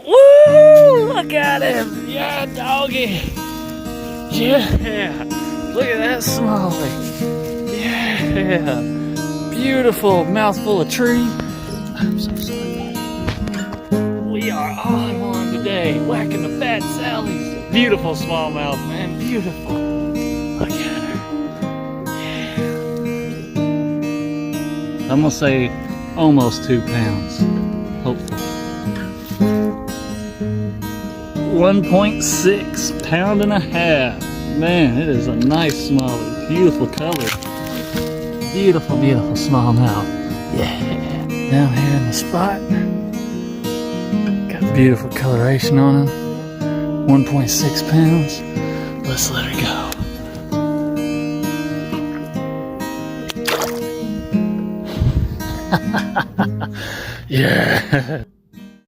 Woo! Look at him. Yeah, doggy. Yeah. Look at that smallie. Yeah. Beautiful mouthful of tree. I'm so sorry. We are on one today. Whacking the fat Sallies. Beautiful smallmouth, man. Beautiful. Look at her. Yeah. I'm gonna say almost 2 pounds. Hopefully. 1.6 pound and a half. Man, it is a nice smallie. Beautiful color. Beautiful, beautiful smallmouth. Yeah. Down here in the spot. Got beautiful coloration on him. 1.6 pounds. Let's let her go. Yeah.